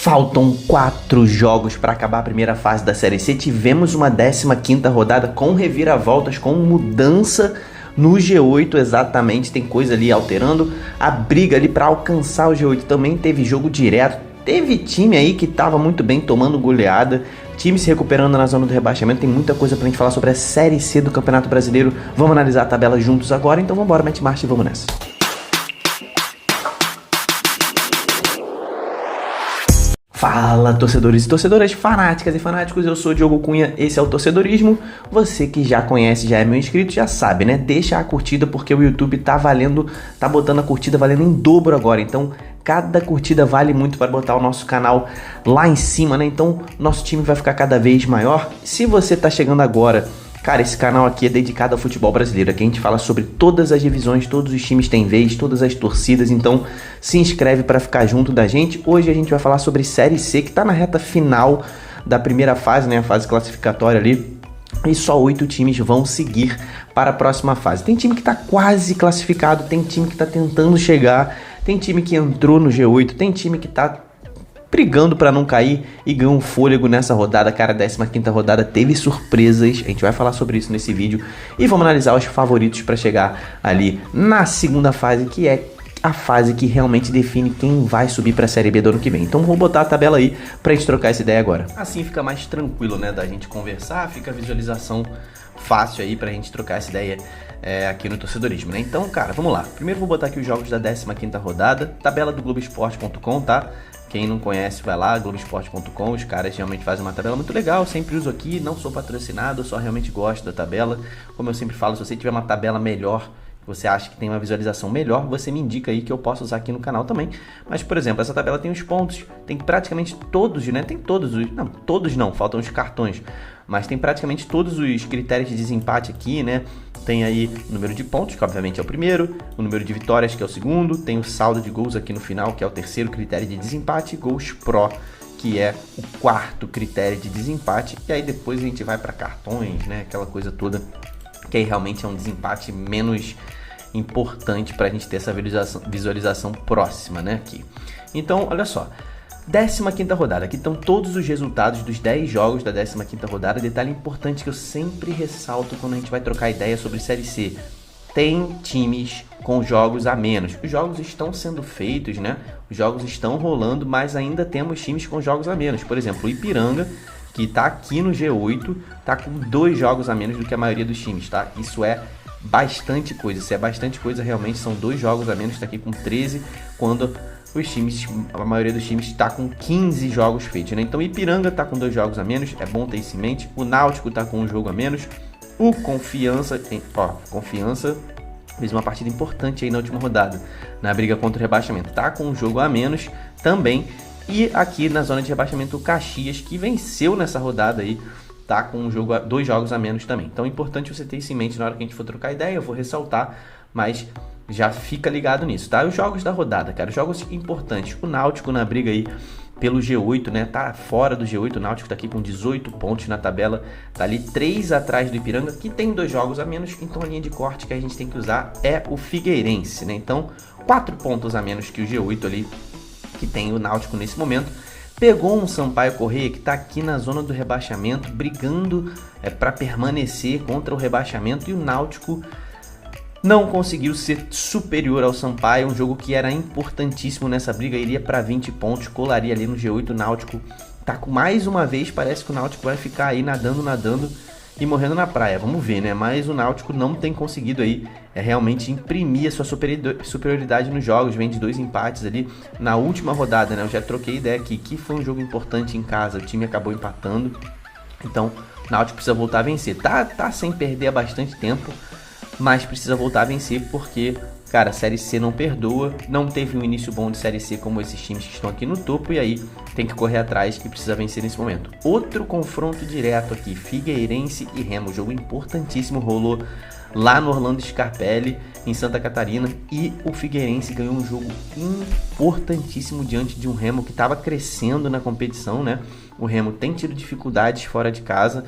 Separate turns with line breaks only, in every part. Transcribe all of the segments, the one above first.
Faltam 4 jogos para acabar a primeira fase da Série C. Tivemos uma 15ª rodada com reviravoltas, com mudança no G8 exatamente. Tem coisa ali alterando a briga ali para alcançar o G8. Também teve jogo direto. Teve time aí que estava muito bem tomando goleada. Time se recuperando na zona do rebaixamento. Tem muita coisa pra gente falar sobre a Série C do Campeonato Brasileiro. Vamos analisar a tabela juntos agora. Então vamos embora, mete marcha e vamos nessa. Fala, torcedores e torcedoras, fanáticas e fanáticos, eu sou o Diogo Cunha, esse é o Torcedorismo. Você que já conhece, já é meu inscrito, já sabe, né? Deixa a curtida porque o YouTube tá botando a curtida valendo em dobro agora. Então, cada curtida vale muito para botar o nosso canal lá em cima, né? Então, nosso time vai ficar cada vez maior. Se você tá chegando agora, cara, esse canal aqui é dedicado ao futebol brasileiro. Aqui a gente fala sobre todas as divisões, todos os times têm vez, todas as torcidas. Então se inscreve para ficar junto da gente. Hoje a gente vai falar sobre Série C, que está na reta final da primeira fase, né? A fase classificatória ali. E só 8 times vão seguir para a próxima fase. Tem time que está quase classificado, tem time que está tentando chegar, tem time que entrou no G8, tem time que está brigando para não cair e ganhou um fôlego nessa rodada. Cara, a 15ª rodada teve surpresas, a gente vai falar sobre isso nesse vídeo e vamos analisar os favoritos para chegar ali na segunda fase, que é a fase que realmente define quem vai subir para a Série B do ano que vem. Então vou botar a tabela aí pra gente trocar essa ideia agora. Assim fica mais tranquilo, né, da gente conversar, fica a visualização fácil aí pra gente trocar essa ideia aqui no Torcedorismo, né? Então, cara, vamos lá. Primeiro vou botar aqui os jogos da 15ª rodada, tabela do Globoesporte.com, tá? Quem não conhece, vai lá, Globoesporte.com, os caras realmente fazem uma tabela muito legal, eu sempre uso aqui, não sou patrocinado, eu só realmente gosto da tabela. Como eu sempre falo, se você tiver uma tabela melhor, você acha que tem uma visualização melhor, você me indica aí que eu posso usar aqui no canal também. Mas, por exemplo, essa tabela tem os pontos, tem praticamente todos, né? Tem todos os... Não, todos não, faltam os cartões. Mas tem praticamente todos os critérios de desempate aqui, né? Tem aí o número de pontos, que obviamente é o primeiro, o número de vitórias, que é o segundo, tem o saldo de gols aqui no final, que é o terceiro critério de desempate, e gols pro, que é o quarto critério de desempate. E aí depois a gente vai para cartões, né? Aquela coisa toda, que aí realmente é um desempate menos importante para a gente ter essa visualização próxima, né? Aqui. Então, olha só. 15ª rodada, aqui estão todos os resultados dos 10 jogos da 15ª rodada. Detalhe importante que eu sempre ressalto quando a gente vai trocar ideia sobre Série C: tem times com jogos a menos. Os jogos estão sendo feitos, né? Os jogos estão rolando, mas ainda temos times com jogos a menos. Por exemplo, o Ipiranga, que está aqui no G8, está com 2 jogos a menos do que a maioria dos times, tá? Isso é bastante coisa, se é bastante coisa realmente, são 2 jogos a menos, está aqui com 13, quando os times, a maioria dos times está com 15 jogos feitos, né? Então Ipiranga está com 2 jogos a menos, é bom ter isso em mente. O Náutico está com 1 jogo a menos. O Confiança, Confiança fez uma partida importante aí na última rodada, na briga contra o rebaixamento, tá com 1 jogo a menos também. E aqui na zona de rebaixamento o Caxias, que venceu nessa rodada aí, tá com 2 jogos a menos também. Então é importante você ter isso em mente na hora que a gente for trocar ideia. Eu vou ressaltar, mas já fica ligado nisso, tá? Os jogos da rodada, cara, jogos importantes. O Náutico na briga aí pelo G8, né? Tá fora do G8, o Náutico tá aqui com 18 pontos na tabela, tá ali 3 atrás do Ipiranga, que tem 2 jogos a menos. Então a linha de corte que a gente tem que usar é o Figueirense, né? Então 4 pontos a menos que o G8 ali, que tem o Náutico nesse momento. Pegou um Sampaio Corrêa que está aqui na zona do rebaixamento, brigando para permanecer contra o rebaixamento, e o Náutico não conseguiu ser superior ao Sampaio, um jogo que era importantíssimo nessa briga, iria para 20 pontos, colaria ali no G8. O Náutico tá com, mais uma vez, parece que o Náutico vai ficar aí nadando e morrendo na praia, vamos ver, né? Mas o Náutico não tem conseguido aí realmente imprimir a sua superioridade nos jogos, vem de 2 empates ali na última rodada, né? Eu já troquei ideia aqui, que foi um jogo importante em casa, o time acabou empatando, então o Náutico precisa voltar a vencer, tá sem perder há bastante tempo, mas precisa voltar a vencer porque, cara, a Série C não perdoa, não teve um início bom de Série C como esses times que estão aqui no topo, e aí tem que correr atrás e precisa vencer nesse momento. Outro confronto direto aqui, Figueirense e Remo, jogo importantíssimo, rolou lá no Orlando Scarpelli, em Santa Catarina, e o Figueirense ganhou um jogo importantíssimo diante de um Remo que estava crescendo na competição, né? O Remo tem tido dificuldades fora de casa,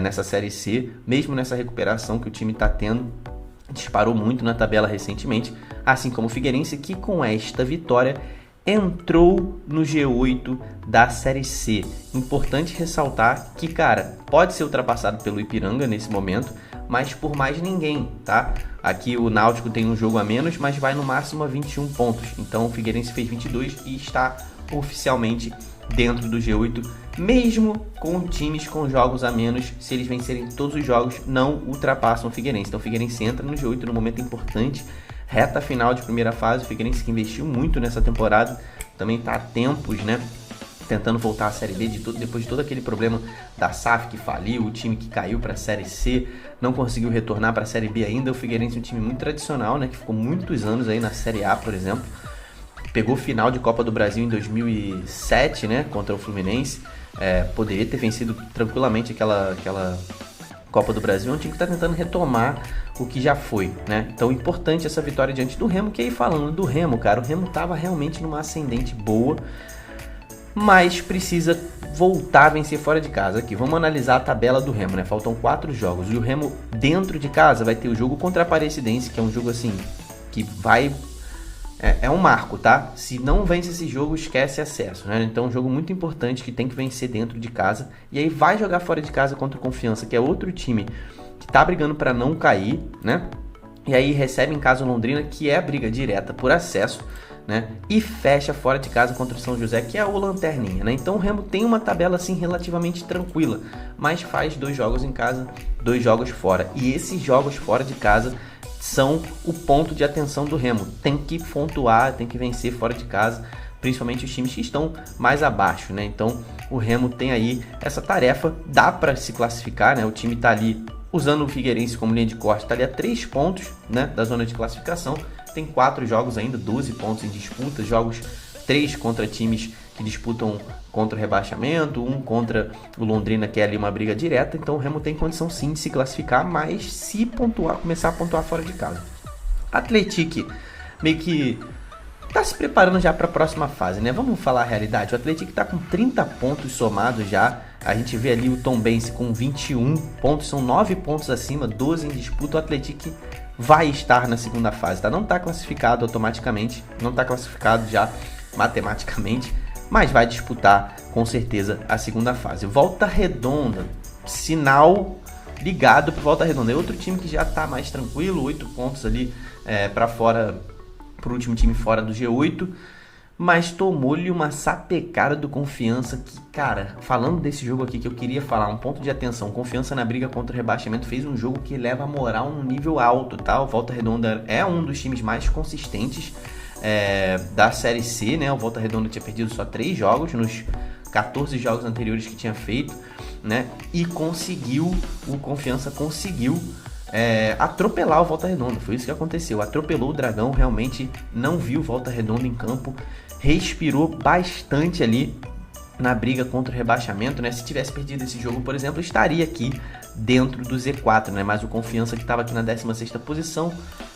nessa Série C, mesmo nessa recuperação que o time está tendo, disparou muito na tabela recentemente, assim como o Figueirense, que com esta vitória entrou no G8 da Série C. Importante ressaltar que, cara, pode ser ultrapassado pelo Ipiranga nesse momento, mas por mais ninguém, tá? Aqui o Náutico tem um jogo a menos, mas vai no máximo a 21 pontos. Então o Figueirense fez 22 e está oficialmente dentro do G8, mesmo com times com jogos a menos. Se eles vencerem todos os jogos, não ultrapassam o Figueirense. Então o Figueirense entra no G8 no momento importante, reta final de primeira fase. O Figueirense que investiu muito nessa temporada, também está há tempos, né, tentando voltar à Série B depois de todo aquele problema da SAF que faliu, o time que caiu para a Série C, não conseguiu retornar para a Série B ainda. O Figueirense é um time muito tradicional, né, que ficou muitos anos aí na Série A, por exemplo. Pegou final de Copa do Brasil em 2007, né, contra o Fluminense. Poderia ter vencido tranquilamente aquela Copa do Brasil. É um time que está tentando retomar o que já foi, né? Então, importante essa vitória diante do Remo, que aí falando do Remo, cara, o Remo estava realmente numa ascendente boa, mas precisa voltar a vencer fora de casa. Aqui, vamos analisar a tabela do Remo, né? Faltam 4 jogos. E o Remo, dentro de casa, vai ter o jogo contra a Aparecidense, que é um jogo assim, que vai... É um marco, tá? Se não vence esse jogo, esquece acesso, né? Então é um jogo muito importante que tem que vencer dentro de casa. E aí vai jogar fora de casa contra o Confiança, que é outro time que tá brigando para não cair, né? E aí recebe em casa o Londrina, que é a briga direta por acesso, né? E fecha fora de casa contra o São José, que é o lanterninha, né? Então o Remo tem uma tabela assim relativamente tranquila, mas faz 2 jogos em casa, 2 jogos fora. E esses jogos fora de casa são o ponto de atenção do Remo. Tem que pontuar, tem que vencer fora de casa, principalmente os times que estão mais abaixo, né? Então o Remo tem aí essa tarefa, dá para se classificar, né? O time tá ali usando o Figueirense como linha de corte, tá ali a 3 pontos, né, da zona de classificação. Tem 4 jogos ainda, 12 pontos em disputa, jogos 3 contra times que disputam contra o rebaixamento, 1 contra o Londrina, que é ali uma briga direta. Então o Remo tem condição sim de se classificar, mas se pontuar, começar a pontuar fora de casa. Atlético meio que tá se preparando já para a próxima fase, né? Vamos falar a realidade. O Atlético tá com 30 pontos somados já. A gente vê ali o Tombense com 21 pontos, são 9 pontos acima, 12 em disputa. O Atlético vai estar na segunda fase, tá? Não está classificado automaticamente, não está classificado já matematicamente, mas vai disputar com certeza a segunda fase. Volta Redonda, sinal ligado para Volta Redonda. É outro time que já está mais tranquilo, 8 pontos ali para fora, para o último time fora do G8, mas tomou-lhe uma sapecada do Confiança que, cara, falando desse jogo aqui que eu queria falar, um ponto de atenção, Confiança na briga contra o rebaixamento fez um jogo que leva a moral num nível alto, tá? O Volta Redonda é um dos times mais consistentes da Série C, né? O Volta Redonda tinha perdido só 3 jogos nos 14 jogos anteriores que tinha feito, né? E o Confiança conseguiu atropelar o Volta Redonda. Foi isso que aconteceu, atropelou o Dragão, realmente não viu o Volta Redonda em campo, respirou bastante ali na briga contra o rebaixamento, né? Se tivesse perdido esse jogo, por exemplo, estaria aqui dentro do Z4, né? Mas o Confiança, que estava aqui na 16ª posição,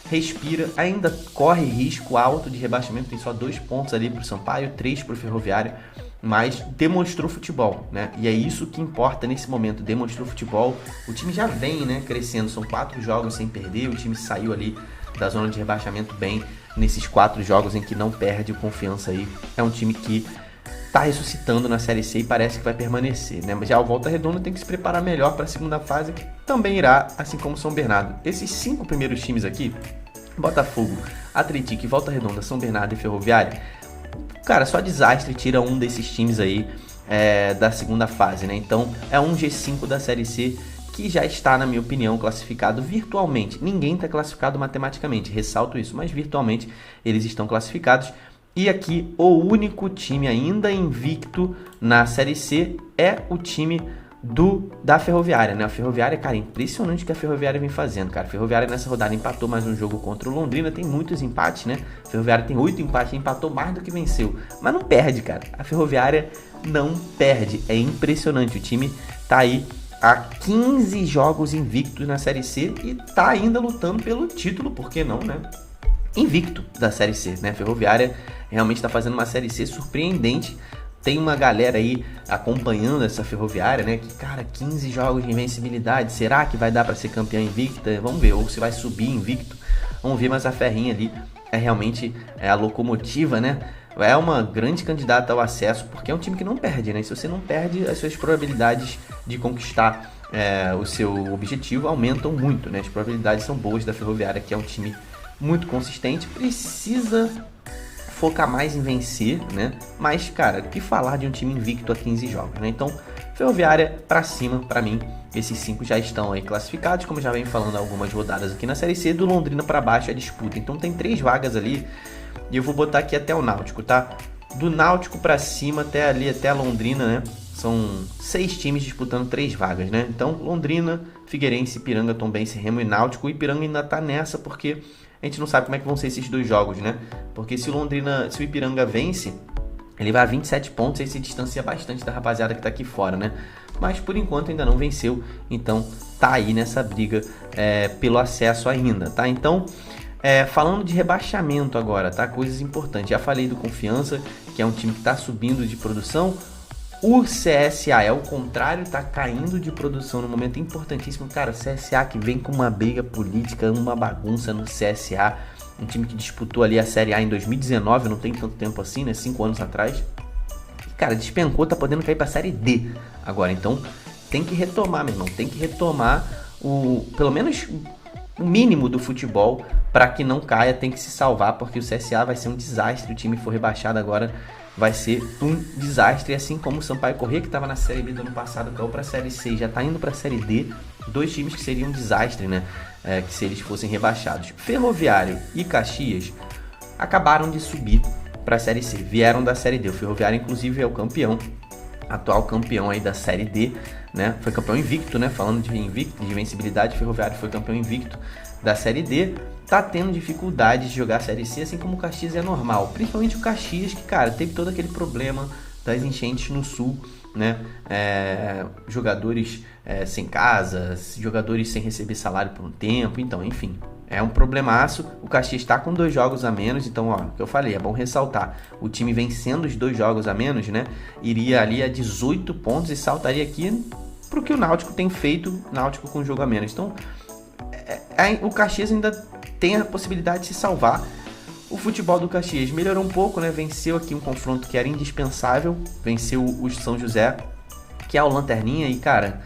respira, ainda corre risco alto de rebaixamento, tem só 2 pontos ali para o Sampaio, 3 para o Ferroviário, mas demonstrou futebol, né? E é isso que importa nesse momento, demonstrou futebol. O time já vem, né, crescendo, são 4 jogos sem perder, o time saiu ali da zona de rebaixamento bem nesses 4 jogos em que não perde. Confiança aí é um time que tá ressuscitando na Série C e parece que vai permanecer, né? Mas já o Volta Redonda tem que se preparar melhor para a segunda fase, que também irá, assim como São Bernardo. Esses 5 primeiros times aqui, Botafogo, Atlético, Volta Redonda, São Bernardo e Ferroviária, cara, só desastre tira um desses times aí da segunda fase, né? Então é um G5 da Série C que já está, na minha opinião, classificado virtualmente. Ninguém está classificado matematicamente, ressalto isso, mas virtualmente eles estão classificados. E aqui o único time ainda invicto na Série C é o time da Ferroviária, né? A Ferroviária, cara, impressionante o que a Ferroviária vem fazendo, cara. A Ferroviária nessa rodada empatou mais um jogo contra o Londrina, tem muitos empates, né? A Ferroviária tem 8 empates, empatou mais do que venceu, mas não perde, cara. A Ferroviária não perde, é impressionante. O time tá aí há 15 jogos invictos na Série C e tá ainda lutando pelo título, por que não, né? Invicto da Série C, né? A Ferroviária realmente está fazendo uma Série C surpreendente. Tem uma galera aí acompanhando essa Ferroviária, né? Que, cara, 15 jogos de invencibilidade. Será que vai dar para ser campeão invicta? Vamos ver. Ou se vai subir invicto. Vamos ver, mas a Ferrinha ali é realmente a locomotiva, né? é uma grande candidata ao acesso, porque é um time que não perde, né? Se você não perde, as suas probabilidades de conquistar o seu objetivo aumentam muito, né? As probabilidades são boas da Ferroviária, que é um time muito consistente, precisa focar mais em vencer, né? Mas, cara, o que falar de um time invicto a 15 jogos, né? Então, Ferroviária pra cima, pra mim, esses 5 já estão aí classificados, como já vem falando algumas rodadas aqui na Série C. Do Londrina pra baixo é disputa, então tem 3 vagas ali, e eu vou botar aqui até o Náutico, tá? Do Náutico pra cima até ali, até a Londrina, né? São 6 times disputando 3 vagas, né? Então, Londrina, Figueirense, Ipiranga, Tombense, Remo e Náutico. O Ipiranga ainda tá nessa porque a gente não sabe como é que vão ser esses 2 jogos, né? Porque se o Ipiranga vence, ele vai a 27 pontos e se distancia bastante da rapaziada que tá aqui fora, né? Mas por enquanto ainda não venceu, então tá aí nessa briga pelo acesso ainda, tá? Então, falando de rebaixamento agora, tá? Coisas importantes. Já falei do Confiança, que é um time que tá subindo de produção. O CSA é o contrário, tá caindo de produção no momento importantíssimo. Cara, CSA que vem com uma briga política, uma bagunça no CSA. Um time que disputou ali a Série A em 2019, não tem tanto tempo assim, né? 5 anos atrás. E, cara, despencou, tá podendo cair pra Série D agora. Então, tem que retomar, meu irmão. Tem que retomar pelo menos o mínimo do futebol para que não caia. Tem que se salvar, porque o CSA vai ser um desastre. O time for rebaixado agora vai ser um desastre, assim como o Sampaio Corrêa, que estava na Série B do ano passado, caiu para a Série C e já está indo para a Série D. 2 times que seriam um desastre, né? Que se eles fossem rebaixados. Ferroviário e Caxias acabaram de subir para a Série C, vieram da Série D. O Ferroviário, inclusive, é o campeão, atual campeão aí da Série D, né? Foi campeão invicto, né? Falando de invicto, de invencibilidade, o Ferroviário foi campeão invicto da Série D. Tá tendo dificuldade de jogar a Série C, assim como o Caxias é normal. Principalmente o Caxias, que, cara, teve todo aquele problema das enchentes no Sul, né? Jogadores sem casa, jogadores sem receber salário por um tempo. Então, enfim, é um problemaço. O Caxias está com 2 jogos a menos. Então, ó, o que eu falei, é bom ressaltar. O time vencendo os 2 jogos a menos, né? Iria ali a 18 pontos e saltaria aqui pro que o Náutico tem feito, Náutico com jogo a menos. Então, o Caxias ainda tem a possibilidade de se salvar. O futebol do Caxias melhorou um pouco, né? Venceu aqui um confronto que era indispensável. Venceu o São José, que é o lanterninha. E, cara,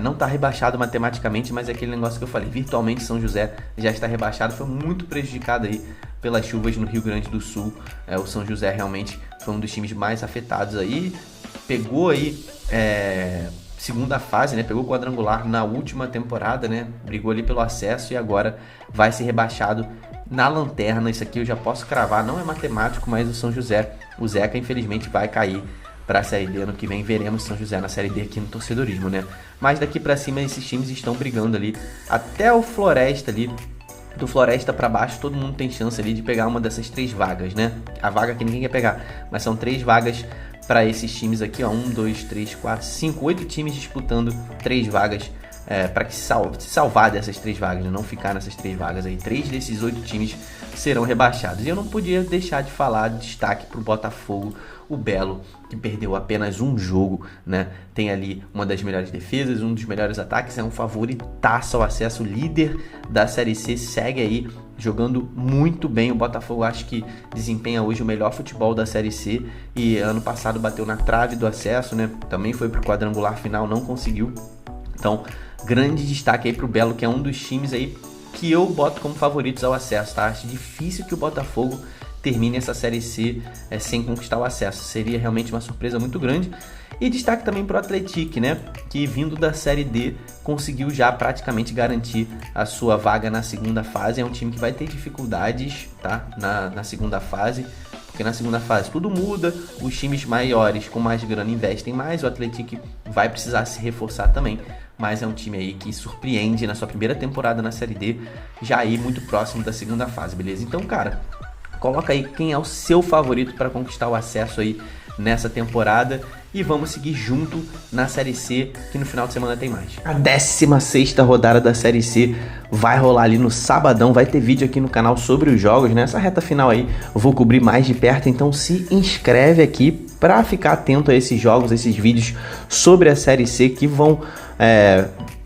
não tá rebaixado matematicamente, mas é aquele negócio que eu falei. Virtualmente, São José já está rebaixado. Foi muito prejudicado aí pelas chuvas no Rio Grande do Sul. O São José realmente foi um dos times mais afetados aí. Pegou aí segunda fase, né? Pegou o quadrangular na última temporada, né? Brigou ali pelo acesso e agora vai ser rebaixado na lanterna. Isso aqui eu já posso cravar, não é matemático, mas o São José, o Zeca, infelizmente vai cair para a Série D ano que vem. Veremos São José na Série D aqui no torcedorismo, né? Mas daqui para cima esses times estão brigando ali, até o Floresta ali. Do Floresta para baixo, todo mundo tem chance ali de pegar uma dessas 3 vagas, né? A vaga que ninguém quer pegar, mas são 3 vagas para esses times aqui, ó. 1, 2, 3, 4, 5, 8 times disputando 3 vagas para que se salvar dessas 3 vagas, né? Não ficar nessas 3 vagas aí. 3 desses 8 times serão rebaixados. E eu não podia deixar de falar de destaque para o Botafogo, o Belo, que perdeu apenas um jogo, né? Tem ali uma das melhores defesas, um dos melhores ataques, é um favoritaço ao acesso, líder da Série C, segue aí jogando muito bem. O Botafogo acho que desempenha hoje o melhor futebol da Série C e ano passado bateu na trave do acesso, né? Também foi pro quadrangular final, não conseguiu. Então, grande destaque aí pro Belo, que é um dos times aí que eu boto como favoritos ao acesso, tá? Acho difícil que o Botafogo termine essa Série C sem conquistar o acesso. Seria realmente uma surpresa muito grande. E destaque também para o Atlético, né? Que vindo da Série D conseguiu já praticamente garantir a sua vaga na segunda fase. É um time que vai ter dificuldades, tá? Na segunda fase, porque na segunda fase tudo muda. Os times maiores com mais grana investem mais. O Atlético vai precisar se reforçar também. Mas é um time aí que surpreende na sua primeira temporada na Série D, já aí muito próximo da segunda fase, beleza? Então, cara, coloca aí quem é o seu favorito para conquistar o acesso aí nessa temporada e vamos seguir junto na Série C, que no final de semana tem mais. A 16ª rodada da Série C vai rolar ali no sabadão, vai ter vídeo aqui no canal sobre os jogos, né? Essa reta final aí eu vou cobrir mais de perto, então se inscreve aqui para ficar atento a esses jogos, esses vídeos sobre a Série C que vão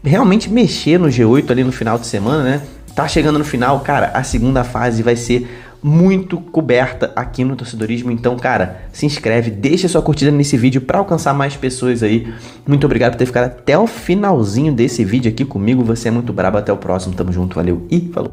realmente mexer no G8 ali no final de semana, né? Tá chegando no final, cara, a segunda fase vai ser muito coberta aqui no torcedorismo. Então, cara, se inscreve, deixa sua curtida nesse vídeo para alcançar mais pessoas aí. Muito obrigado por ter ficado até o finalzinho desse vídeo aqui comigo. Você é muito brabo. Até o próximo. Tamo junto. Valeu e falou.